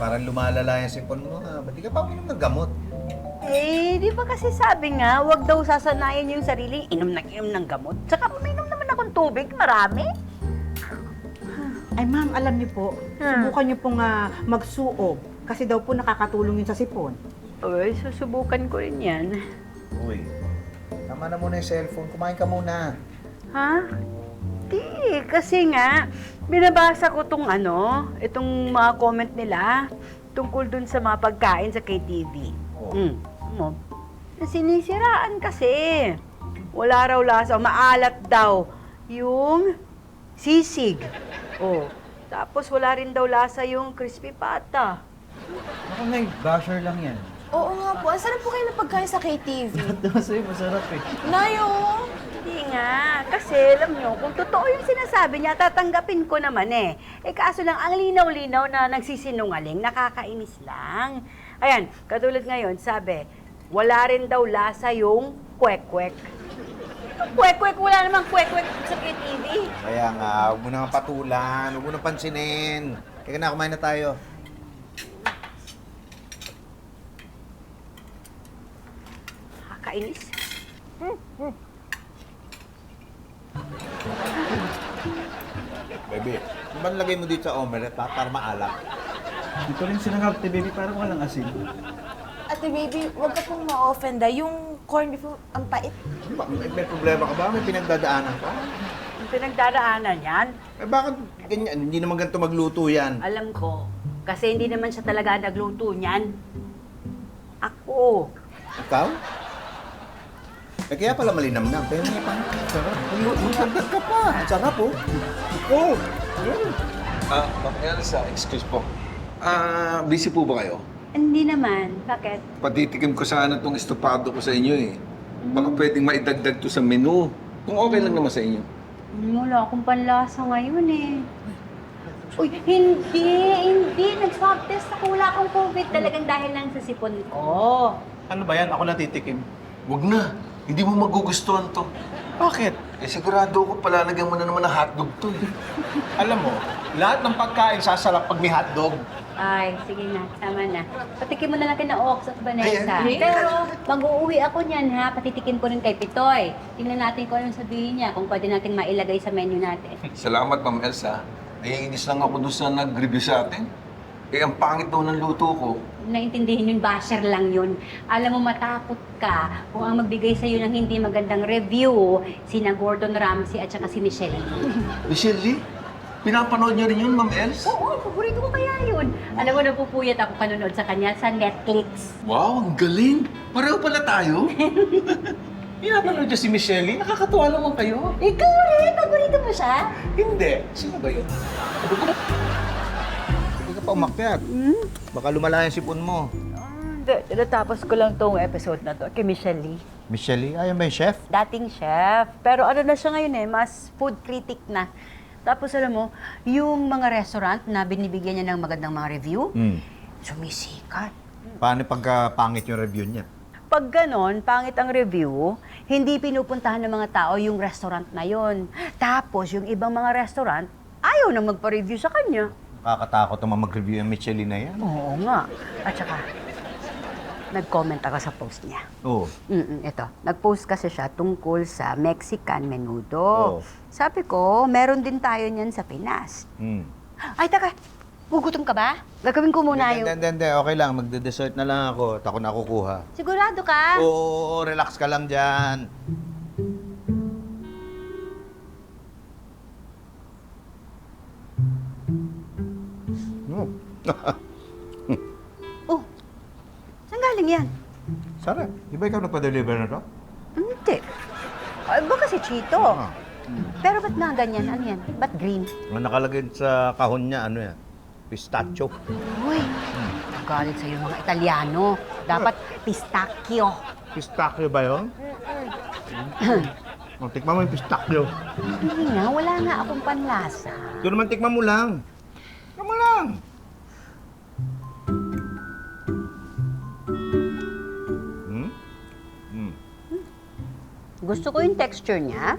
Parang lumalala yung sipon mo ha. Ba't di ka pa uminom ng gamot? Eh, di ba kasi sabi nga, wag daw sasanayin yung sarili, inom ng gamot. Tsaka uminom naman akong tubig, marami. Ay ma'am, alam niyo po, subukan niyo pong magsuob. Kasi daw po nakakatulong yun sa sipon. Uy, susubukan ko rin yan. Uy, tama na muna yung cellphone. Kumain ka muna. Ha? Di, kasi nga, binabasa ko itong mga comment nila tungkol dun sa mga pagkain sa KTV. Oh. Mo, sinisiraan kasi. Wala raw lasa, maalat daw yung sisig. Oh, tapos wala rin daw lasa yung crispy pata. Ako na basher lang yan. Oo nga po. Ang sarap po kayo ng pagkain sa KTV. Sa'yo, masarap eh. Nayo! Hindi nga. Kasi alam nyo, kung totoo yung sinasabi niya, tatanggapin ko naman eh. Eh kaso lang, ang linaw-linaw na nagsisinungaling, nakakainis lang. Ayan, katulad ngayon, sabi, wala rin daw lasa yung kwek-kwek. Kwek-kwek, wala namang kwek-kwek sa KTV. Kaya nga, huwag mo nang patulan. Huwag mo nang pansinin. Kaya na, kumain na tayo. Nakakainis. Baby, ano ba nilagay mo dito sa omelette ha? Para maalat? Hindi ko rin sinangap, baby, parang walang asin. Ate baby, huwag ka pong ma-offenda. Yung corned beef, ang pait. May problema ka ba? May pinagdadaanan ka? Yung pinagdaraanan yan, Eh bakit ganyan? Hindi naman ganito magluto yan. alam ko. Kasi hindi naman siya talaga nagluto niyan. Ako. Ikaw? Eh kaya pala malinamnam. Pero hindi pa. Sarap. Magdagdag ka pa. Ang sarap oh. Oh. Ma'am Elsa, excuse po. Busy po ba kayo? Hindi naman. Bakit? Patitikim ko sana itong estopado ko sa inyo eh. Baka pwedeng maidagdag to sa menu. Kung okay lang naman sa inyo. Wala akong panlasa ngayon eh. Uy, hindi. Nag-swab test ako. Wala akong COVID talagang dahil lang sa sipon ko. Ano ba yan? Ako natitikim. Wag na. Hindi mo magugustuhan to. Bakit? Eh sigurado ko palalagyan mo na naman ng hotdog to eh. Alam mo, lahat ng pagkain sasarap pag may hotdog. Ay, sige na. Tama na. Patikim mo na lang kina Ox at Vanessa. Ay, Pero mag-uuwi ako niyan ha. Patitikim ko rin kay Pitoy. Tingnan natin kung anong sabihin niya. Kung pwede natin mailagay sa menu natin. Salamat, Ma'am Elsa. Naiinis lang ako doon sa nag-review sa atin. Eh, ang pangit daw ng luto ko. Naintindihin yun, basher lang yun. Alam mo, matakot ka kung ang magbigay sa'yo ng hindi magandang review, sina Gordon Ramsay at saka si Michelle. Michelle Lee, pinapanood niyo rin yun, Ma'am Els? Oo, paborito ko kaya yun. Alam mo, napupuyat ako panonood sa kanya sa Netflix. Wow, ang galing! Pareho pala tayo. Pinapanood niya si Michelle Lee. Nakakatuwa naman kayo. Ikaw rin, paborito mo siya? Hindi. Sino ba yun? Hindi ka pa umakyat. Baka lumala yung sipon mo. Natapos ko lang tong episode na to kay Michelle Lee. Michelle Lee, ayun ba yung chef? Dating chef. Pero ano na siya ngayon mas food critic na. Tapos alam mo, yung mga restaurant na binibigyan niya ng magandang mga review, sumisikat. Paano pagka pangit yung review niya? Pag ganon, pangit ang review, hindi pinupuntahan ng mga tao yung restaurant na yon. Tapos yung ibang mga restaurant, ayaw na magpa-review sa kanya. Nakakatakot naman mag-review yung Michelle Lee na yan. Oo nga. At saka, nag-comment ako sa post niya. Oo. Ito, nag-post kasi siya tungkol sa Mexican menudo. Oh. Sabi ko, meron din tayo niyan sa Pinas. Ay, taka, gugutom ka ba? Gagawin ko muna yung... Hindi. Okay lang. Magde-dessert na lang ako. Ako na kukuha. Sigurado ka? Oo, relax ka lang dyan. Oh, saan galing yan? Sarap. Di ba ikaw nagpa-deliver na to? Hindi. Ay, baka si Chito. Ah. Pero ba't na ganyan? Ano yan? Ba't green? Ang nakalagay sa kahon niya, ano yan? Pistachio. Uy, galit sa'yo mga Italiano. Dapat pistachio. Pistachio ba yun? Tikman mo yung pistachio. Hindi nga, wala nga akong panlasa. Ito naman, tikman mo lang. Tikman mo lang. Gusto ko yung texture niya.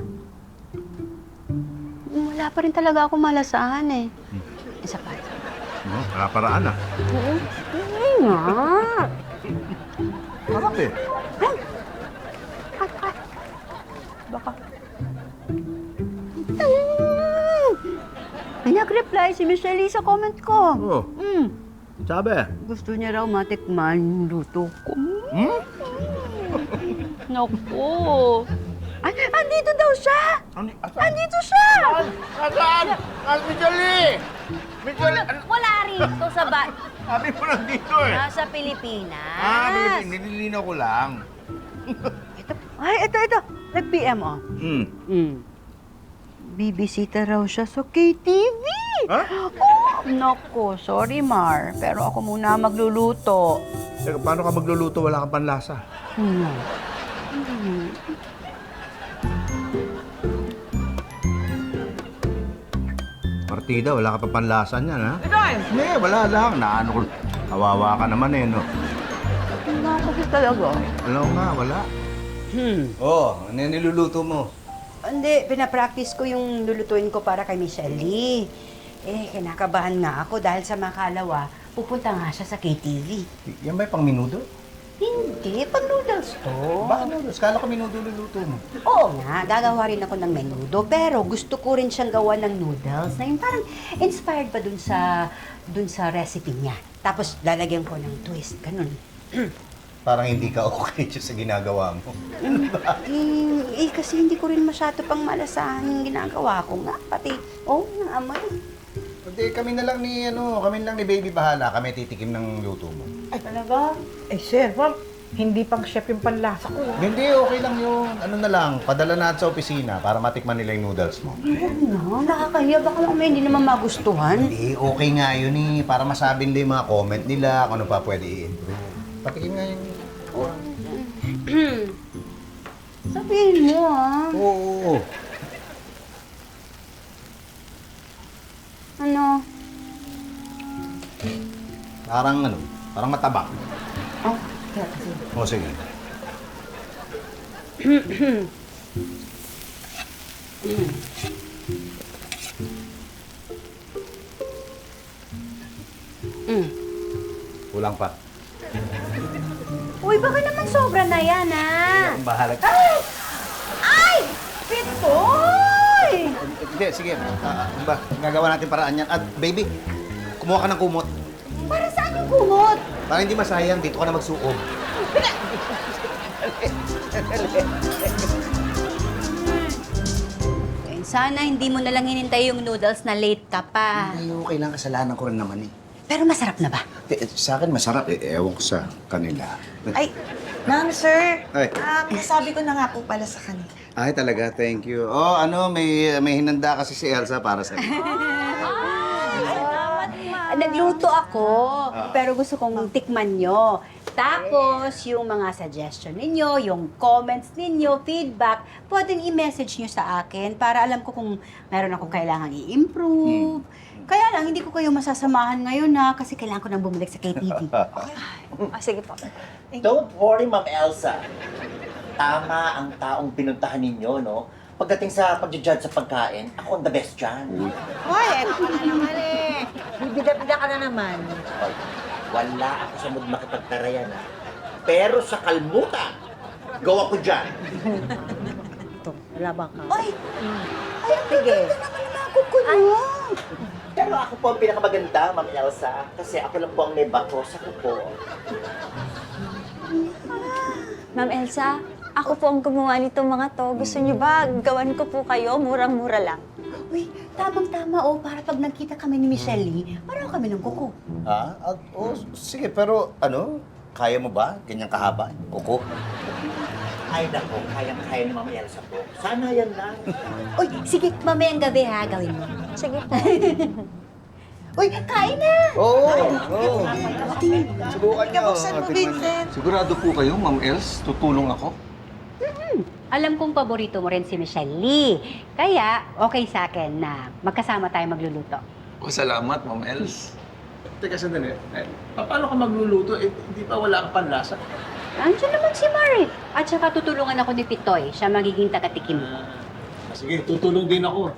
Wala pa rin talaga ako malasahan eh. Isa pa. Para-paraan ah. Ay nga. Sarap eh. Baka. Nag-reply si Michelle sa comment ko. Oh, sabi. Gusto niya raw matikman yung luto ko. Naku. Ay, andito daw siya! Andito siya! Saan? Michelle! Michelle! Wala rito sa Sabi mo lang dito eh. Nasa Pilipinas. Nililinaw ko lang. Ito. Nag-PM, oh. Bibisita raw siya sa KTV. Ha? Oh, naku, sorry Mar, pero ako muna magluluto. Teka, paano ka magluluto? Wala kang panlasa. Partida, wala ka pa panlasa niyan, ha? Hindi, wala lang. Naano ko. Kawawa ka naman eh, no? Wala kasi talaga. Alam nga, wala. Oh, ano yung niluluto mo? Hindi, pinapractice ko yung lulutuin ko para kay Michelle Lee. Kinakabahan nga ako dahil sa makalawa, pupunta nga siya sa KTV. Yan ba yung pang minudo? Hindi, pag noodles to. Bakit noodles? Kala ko minudo luluto mo. Oo nga, gagawa rin ako ng menudo, pero gusto ko rin siyang gawa ng noodles na yung parang inspired pa dun sa recipe niya. Tapos lalagyan ko ng twist, ganun. Parang hindi ka okay sa ginagawa mo. Kasi hindi ko rin masyado pang malasahan yung ginagawa ko nga, pati, ng amoy. Hindi, kami lang ni Baby bahala. Kami titikim ng luto mo. Ay, talaga? Sir, ma'am, hindi pang chef yung panlasa ko. Hindi, okay lang yun. Ano na lang, padala natin sa opisina para matikman nila yung noodles mo. Ano, nakakahiya. Baka mamaya hindi naman magustuhan. Hindi, okay nga yun eh. Para masabi nila yung mga comment nila, kung ano pa pwede i-improve. Patikim nga yung... Sabihin mo, ah. Oo. Ano? Parang matabak. Oh, O, sige. Kulang pa. Uy, baka naman sobra na yan, ah. Ang bahala. Ay! Pitoy! Hindi, sige. Ano ba? Gagawa natin paraan yan. At, baby, kumuha ka ng kumot. Para saan yung kumot? Para hindi masayang, dito ka na magsuob. Sana hindi mo na lang hinintay yung noodles na late ka pa. Ay, okay lang. Kasalanan ko rin naman eh. Pero masarap na ba? Sa akin, masarap eh. Ewan ko sa kanila. Ay, ma'am, sir. Ay. Nasabi ko na nga po pala sa kanila. Ay, talaga. Thank you. Oh, may hinanda kasi si Elsa para sa Nagluto ako, pero gusto kong tikman nyo. Tapos, yung mga suggestion ninyo, yung comments ninyo, feedback, pwedeng i-message nyo sa akin para alam ko kung meron akong kailangan i-improve. Kaya lang, hindi ko kayo masasamahan ngayon kasi kailangan ko nang bumalik sa KTV. Sige po. Don't worry, Ma'am Elsa. Tama ang taong pinuntahan ninyo, no? Pagdating sa pag-judge sa pagkain, ako ang the best dyan. Hoy, eto ka na naman eh. Bibida-bida ka na naman. Hoy, wala ako sa mood makipagtarayan, ha? Pero sa kalmutan, gawa ko dyan. Ito, labang ka. Ay! Sige. Pero ako po ang pinakamaganda, Ma'am Elsa. Kasi ako lang po ang may bato sa kuko. Ma'am Elsa, ako po ang gumawa nitong mga to. Gusto niyo ba gawan ko po kayo? Murang-mura lang. Uy, tamang-tama para pag nagkita kami ni Michelle Lee, parang kami ng kuko. Ha? Sige, pero kaya mo ba? Ganyang kahaba? Kuko? Ay, nako, kayang-kaya ni Ma'am Elsa po. Sana yan lang. Uy, sige, mamayang gabi gawin mo. Sige po. Uy, kain na! Oo! Subukan niyo. Buksan mo, Vincent. Sigurado po kayo, Ma'am Els, tutulong ako? Alam kong paborito mo rin si Michelle Lee. Kaya, okay sa akin na magkasama tayo magluluto. O, salamat, Ma'am Els. Teka, sandali. Paano ka magluluto? Di ba wala kang panlasa? Andiyan naman si Mari. At saka tutulungan ako ni Pitoy. Siya magiging taga-tikim ko. Sige, tutulong din ako.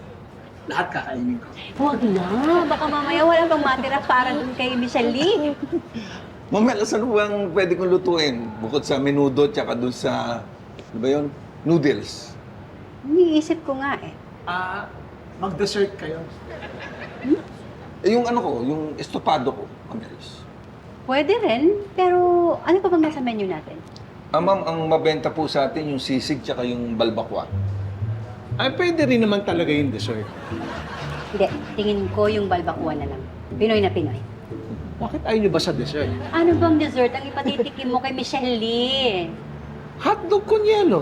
lahat kakainin ko. Huwag na. Baka mamaya wala pang matira para dun kay Michelle Lee. Ma'am Elsa, ano bang pwede kong lutuin? Bukod sa menudo, tsaka dun sa, ano ba yun? Noodles. Iniisip ko nga eh. Mag-dessert kayo. Eh, yung ano ko, yung estopado ko, Ma'am Elsa. Pwede rin, pero ano pa bang nasa menu natin? Ma'am, ang mabenta po sa atin yung sisig tsaka yung balbakwa. Ay, pwede rin naman talaga yung dessert. Hindi, tingin ko yung balbakwa na lang. Pinoy na Pinoy. Bakit ayaw nyo ba sa dessert? Ano bang dessert ang ipatitikim mo kay Michelle Lee? Hotdog con yelo.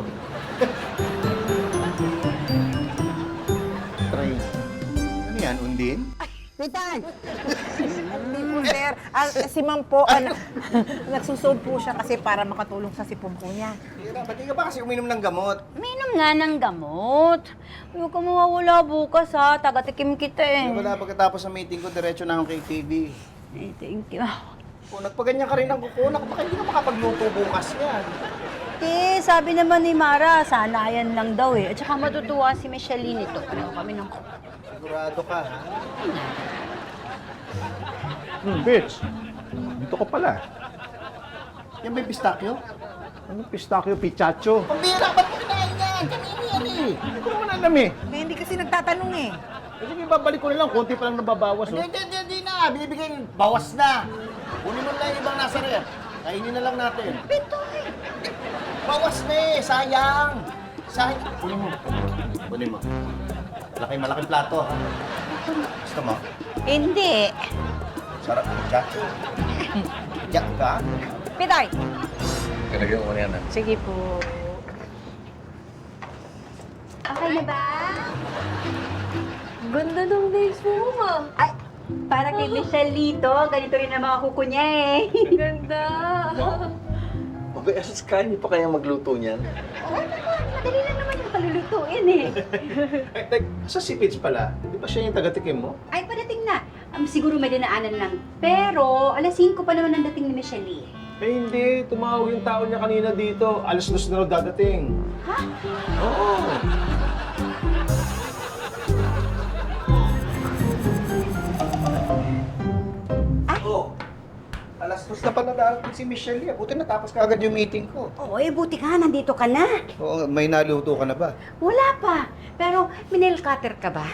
Try. Ano yan, Undin? Pitan! Hindi po, sir. Si ma'am po, nagsusob po siya kasi para makatulong sa sipon po niya. Tira, ba't di ka ba kasi uminom ng gamot? Minom nga ng gamot. Huwag ka mawawala bukas ha. Taga-tikim kita eh. Wala, pagkatapos ng meeting ko, diretso na akong kay TV. Eh, thank you. Kung nagpaganyan ka rin ng kukunak, baka hindi ka makapagluto bukas yan. Sabi naman ni Mara, sana yan lang daw eh. At saka matutuwa si Michelle Lee nito. Pareho kami ng Sigurado ka, ha? Bitch, dito ka pala. Yan ba yung pistachio? Anong pistachio, pichacho? Pambira, ba't mo kinain yan? Kanina yan eh. Hindi ko naman alam eh. Hindi kasi nagtatanong eh. Sige, babalik ko na lang. Konti pa lang nababawas. Oh. Hindi na. Binibigay, bawas na. Kunin mo na lang yung ibang nasa ref. Kainin na lang natin. Pitoy! Bawas na eh. Sayang. Sayang. Kunin mo. Kunin mo. Malaking plato, ha? Gusto mo? Hindi. Sarap ng chat. Yak ka? Pitoy! Kalagyan ko na yan, ha? Sige po. Okay na ba? Ganda ng nails mo, ma. Ay, para kay Michelle Lee to. Ganito rin ang mga kuko niya eh. Ganda. Okay, asas kaya niyo pa kaya magluto niyan? Oo naman. Madali lang naman yung palulutuin eh. Sa si Pitch pala, di ba siya yung taga-tikim mo? Ay, padating na. Siguro may dinaanan lang. Pero, alas 5 pa naman ang dating ni Michelle Lee. Eh hindi, tumawag yung tao niya kanina dito. Alas 2 na raw dadating. Ha? Oo. Oo. Alas 2 na pala darating si Michelle. Buti natapos ka agad yung meeting ko. Oo, buti ka. Nandito ka na. Oo, may naluto ka na ba? Wala pa. Pero, minel cutter ka ba?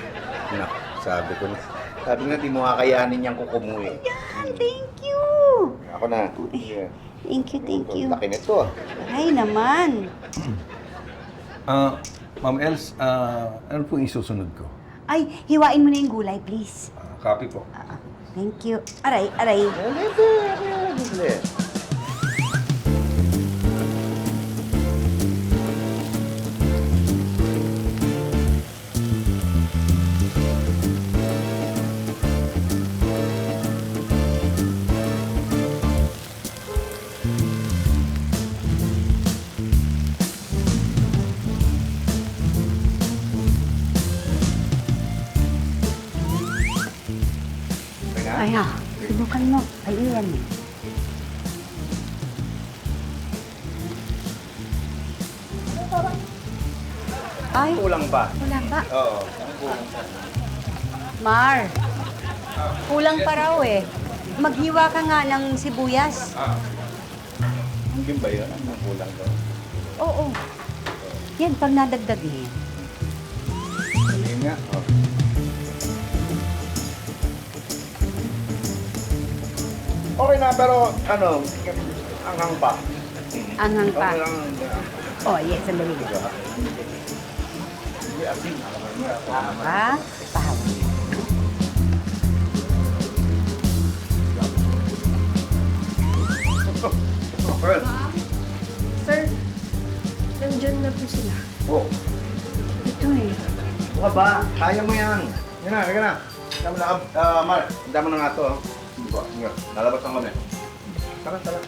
Nak, sabi ko na. Sabi nga, di mo kakayanin yung kuko mo eh. Yan, thank you. Ako na. Yeah. Thank you, thank you. Laki nito ah. Ay, naman. Ma'am Els, ano po yung isusunod ko? Ay, hiwain mo na yung gulay, please. Copy po. Thank you. Aray, aray. Hindi. Ay, subukan mo. Ay, iyan eh. Ay, Kulang ba? kulang ba? Oo. Mar, kulang pa raw eh. Maghiwa ka nga ng sibuyas. Mungkin ba yun? Ang kulang daw. Oo. Yan, pag nadagdag niya. Ayun nga. Oh. Okay na, pero ano, anghang pa. Anghang pa. Okay lang. Oh, yes, sandali. Hindi asin. Tama. Pahawa. Well, Sir, nandyan na po sila. oh, Ito eh. buka ba? Kaya mo yan. Yan na, yan na. Tama na, Mar, tama na nga to. Buka, nga. Lalabas ang kami. Tara, tara.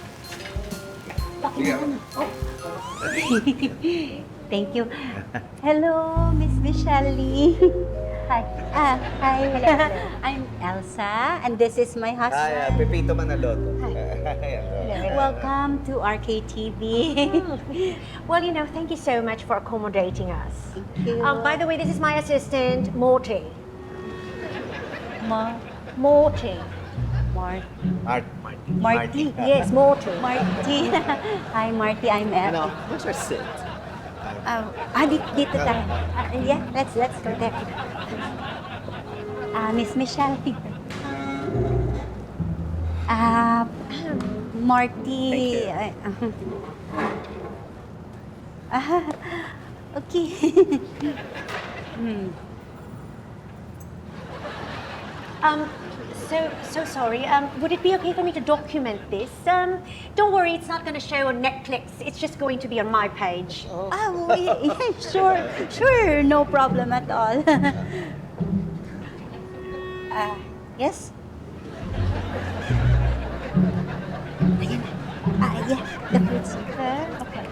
Sige. Thank you. Hello, Miss Michelle Lee. Hi. Hi. I'm Elsa, and this is my husband. Ay, Pepito Manaloto. Welcome to RKTV. Well, thank you so much for accommodating us. Thank you. By the way, this is my assistant, Morty. Morty. Art. Marty. Yes, Morty. Marty. Hi, Marty. I'm Ed. Ano? Where's our sit? Dito tayo. Yeah, let's go there. Miss Michelle. Marty. Okay. So sorry. Would it be okay for me to document this? Don't worry, it's not going to show on Netflix. It's just going to be on my page. Yeah, sure, no problem at all. Yes? Ayan. Yeah, the fruits. Okay.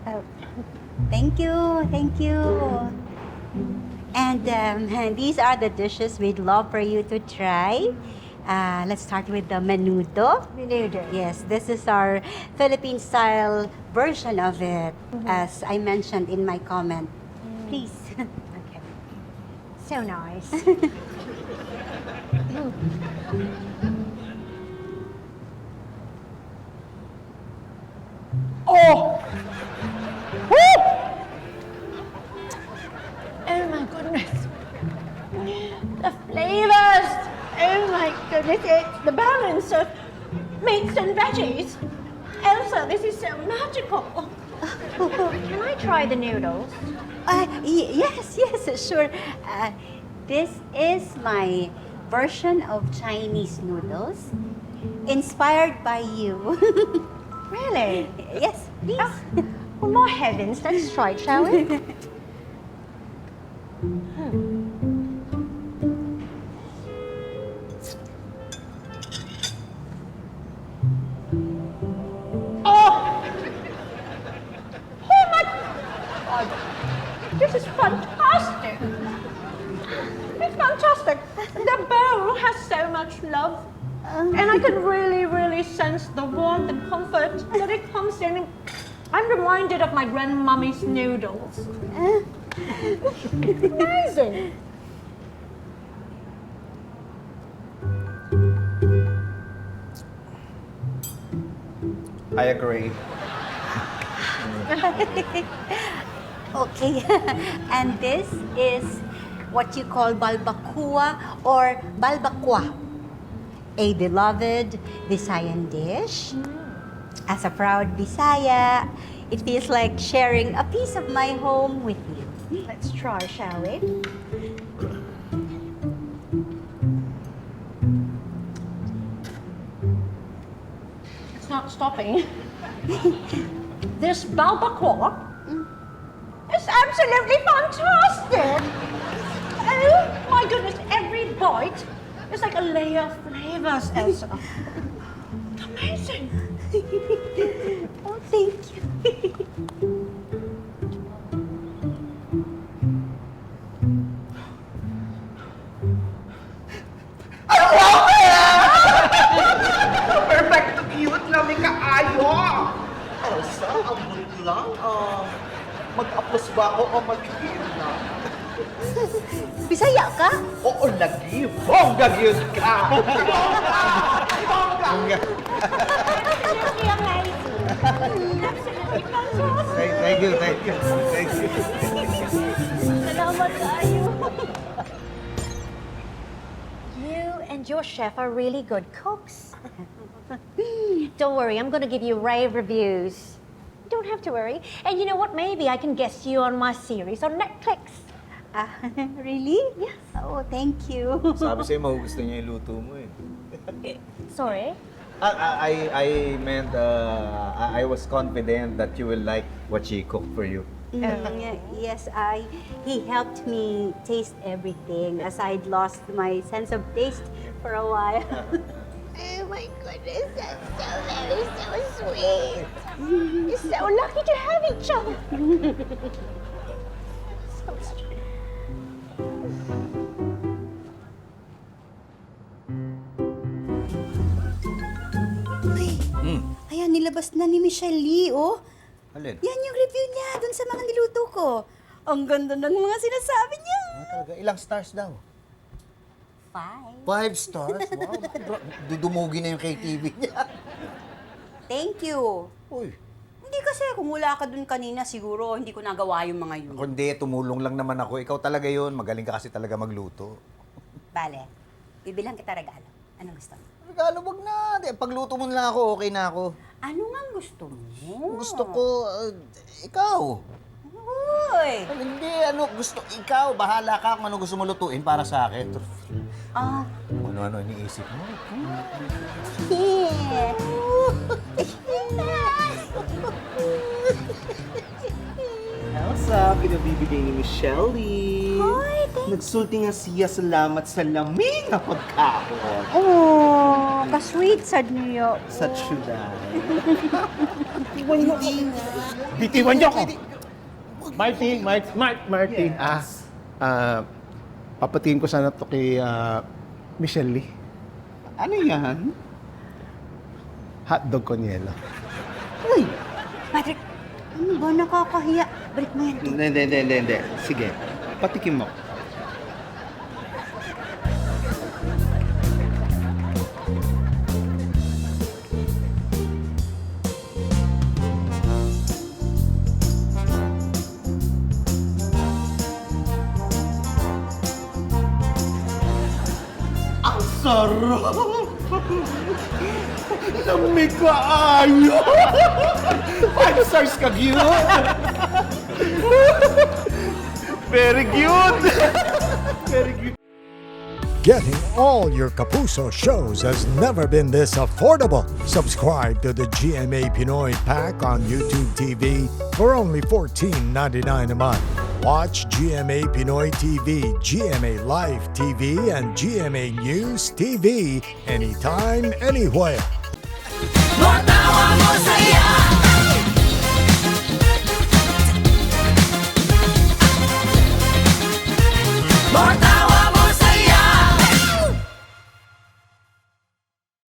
Oh, thank you. And these are the dishes we'd love for you to try. Let's start with the menudo. Menudo. Yes, this is our Philippine-style version of it, as I mentioned in my comment. Please. Okay. So nice. Oh my goodness. The flavors. Oh my goodness. It's the balance of meats and veggies. Elsa, this is so magical. Can I try the noodles? Yes, sure. This is my version of Chinese noodles, inspired by you. Really? Yes, please. Well, my heavens, let's try it, shall we? Oh my God! This is fantastic! It's fantastic! The bowl has so much love. And I can really, really sense the warmth and comfort that it comes in. I'm reminded of my grandmummy's noodles. Amazing! I agree. Okay. And this is what you call balbacoa or balbakwa, a beloved Visayan dish. As a proud Bisaya, it feels like sharing a piece of my home with you. Let's try, shall we? It's not stopping. This balbacoa is absolutely fantastic! Oh my goodness, every bite is like a layer of flavors, Elsa. Amazing! Oh, thank you. Perfect, cute, lami kaayo! Elsa, abot lang. Mag-apos ba ako o mag-give na? Bisaya ka? Oo, nag-give. Bongga give ka! Bongga! Absolutely amazing! Absolutely fantastic! Thank you. Salamat tayo! You and your chef are really good cooks. Don't worry, I'm going to give you rave reviews. Don't have to worry. And you know what? Maybe I can guest you on my series on Netflix. Really? Yes. Oh, thank you. Sabi sa'yo, magugustuhan niya yung luto mo eh. Sorry? I meant, I was confident that you will like what she cooked for you. Yes, he helped me taste everything as I'd lost my sense of taste for a while. Oh my goodness, that's so sweet. You're so lucky to have each other. So sweet. Ayan, nilabas na ni Michelle Lee, oh. Alin? Yan yung review niya dun sa mga niluto ko. Ang ganda ng mga sinasabi niya. Talaga, ilang stars daw? 5. 5 stars? Wow, dudumugi na yung KTV niya. Thank you. Uy, Hindi kasi kung wala ka dun kanina, siguro hindi ko nagawa yung mga yun. kundi tumulong lang naman ako. Ikaw talaga yun. Magaling ka kasi talaga magluto. Bale, bibilang kita regalo. Anong gusto mo? Regalo, wag na. Di, pagluto mo na lang ako, okay na ako. Ano nga gusto mo? Gusto ko, ikaw. Uy! Hindi, gusto, ikaw, bahala ka kung ano gusto mo lutuin para sa akin. Ah, Ano-ano iniisip mo? yeah. Elsa, pinabibigay ni Michelle. Hoy, Nagsulti nga siya salamat sa lamig na pagkaon. Oh, ka-sweet sad niyo. Sa syudad. Bitiwan niyo ako! Marty. Papatiin ko sana to kay Michelle Lee. Ano yan? Hotdog con yelo. Uy, Patrick, ano ba nakakahiya? Balik mo yan. Hindi. Sige, patikim mo. Ang sarap! Lamig ka ayo! 5 stars ka, cute! Very cute! Very cute! Getting all your Kapuso shows has never been this affordable. Subscribe to the GMA Pinoy Pack on YouTube TV for only $14.99 a month. Watch GMA Pinoy TV, GMA Live TV, and GMA News TV anytime, anywhere. Matawa mo saya